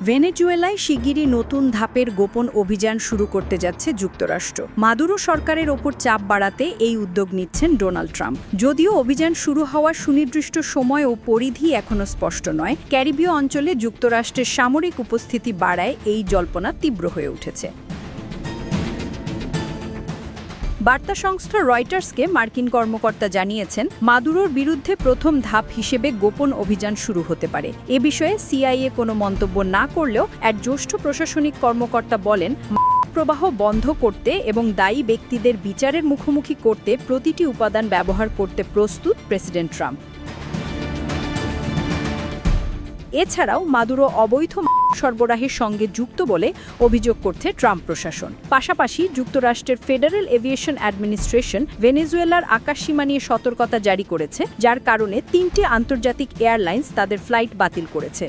ভেনেজুয়েলায় শিগগিরই নতুন ধাপের গোপন অভিযান শুরু করতে যাচ্ছে যুক্তরাষ্ট্র। মাদুরো সরকারের ওপর চাপ বাড়াতে এই উদ্যোগ নিচ্ছেন ডোনাল্ড ট্রাম্প। যদিও অভিযান শুরু হওয়ার সুনির্দিষ্ট সময় ও পরিধি এখনও স্পষ্ট নয়, ক্যারিবীয় অঞ্চলে যুক্তরাষ্ট্রের সামরিক উপস্থিতি বাড়ায় এই জল্পনা তীব্র হয়ে উঠেছে। বার্তা সংস্থা রয়টার্সকে মার্কিন কর্মকর্তা জানিয়েছেন, মাদুরোর বিরুদ্ধে প্রথম ধাপ হিসেবে গোপন অভিযান শুরু হতে পারে। এ বিষয়ে সিআইএ কোনো মন্তব্য না করলেও এক জ্যেষ্ঠ প্রশাসনিক কর্মকর্তা বলেন, প্রবাহ বন্ধ করতে এবং দায়ী ব্যক্তিদের বিচারের মুখোমুখি করতে প্রতিটি উপাদান ব্যবহার করতে প্রস্তুত প্রেসিডেন্ট ট্রাম্প। এছাড়াও মাদুরো অবৈধ সরবরাহের সঙ্গে যুক্ত বলে অভিযোগ করছে ট্রাম্প প্রশাসন। পাশাপাশি যুক্তরাষ্ট্রের ফেডারেল এভিয়েশন অ্যাডমিনিস্ট্রেশন ভেনেজুয়েলার আকাশসীমা নিয়ে সতর্কতা জারি করেছে, যার কারণে ৩টি আন্তর্জাতিক এয়ারলাইন্স তাদের ফ্লাইট বাতিল করেছে।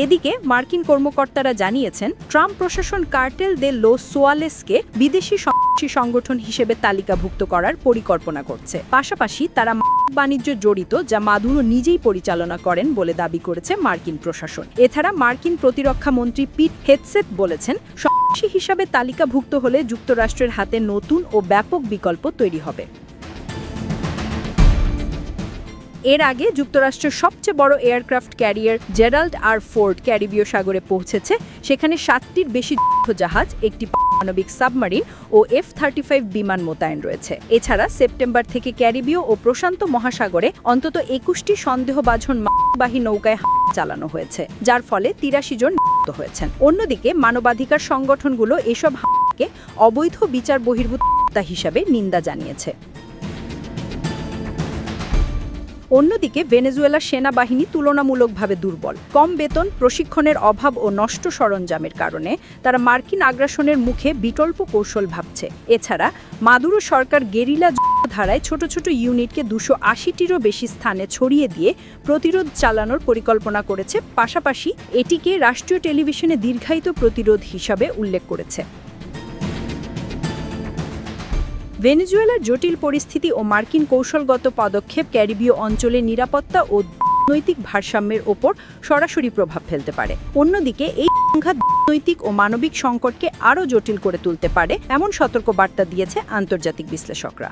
এদিকে মার্কিন কর্মকর্তারা জানিয়েছেন, ট্রাম্প প্রশাসন কার্টেল দে লোস সোয়ালেসকে বিদেশি সংগঠন হিসেবে তালিকাভুক্ত করার পরিকল্পনা করছে। পাশাপাশি তারা বাণিজ্য জড়িত, যা মাদুরো নিজেই পরিচালনা করেন বলে দাবি করেছে মার্কিন প্রশাসন। এছাড়া মার্কিন প্রতিরক্ষা মন্ত্রী পিট হেগসেথ বলেছেন, সন্ত্রাসী হিসাবে তালিকাভুক্ত হলে যুক্তরাষ্ট্রের হাতে নতুন ও ব্যাপক বিকল্প তৈরি হবে। এর আগে যুক্তরাষ্ট্রের সবচেয়ে বড় aircraft carrier Gerald R Ford ক্যারিবীয় সাগরে পৌঁছেছে। সেখানে ৭টির বেশি যুদ্ধজাহাজ, একটি পারমাণবিক সাবমারিন ও F-35 বিমান মোতায়েন রয়েছে। এছাড়া সেপ্টেম্বর থেকে ক্যারিবীয় ও প্রশান্ত মহাসাগরে অন্তত ২১টি সন্দেহভাজন মানববাহী নৌকায় চালানো হয়েছে, যার ফলে ৮৩ জন নিহত হয়েছেন। অন্যদিকে মানবাধিকার সংগঠনগুলো এসব হামলাকে অবৈধ বিচার বহির্ভূত হিসাবে নিন্দা জানিয়েছে। অন্যদিকে ভেনেজুয়েলার সেনাবাহিনী তুলনামূলকভাবে দুর্বল। কম বেতন, প্রশিক্ষণের অভাব ও নষ্ট সরঞ্জামের কারণে তারা মার্কিন আগ্রাসনের মুখে বিকল্প কৌশল ভাবছে। এছাড়া মাদুরো সরকার গেরিলা ধারায় ছোট ছোট ইউনিটকে ২৮০টিরও বেশি স্থানে ছড়িয়ে দিয়ে প্রতিরোধ চালানোর পরিকল্পনা করেছে। পাশাপাশি এটিকে রাষ্ট্রীয় টেলিভিশনে দীর্ঘায়িত প্রতিরোধ হিসাবে উল্লেখ করেছে। ভেনেজুয়েলার জটিল পরিস্থিতি ও মার্কিন কৌশলগত পদক্ষেপ ক্যারিবীয় অঞ্চলের নিরাপত্তা ও নৈতিক ভারসাম্যের ওপর সরাসরি প্রভাব ফেলতে পারে। অন্যদিকে এই সংঘাত নৈতিক ও মানবিক সংকটকে আরও জটিল করে তুলতে পারে, এমন সতর্কবার্তা দিয়েছে আন্তর্জাতিক বিশ্লেষকরা।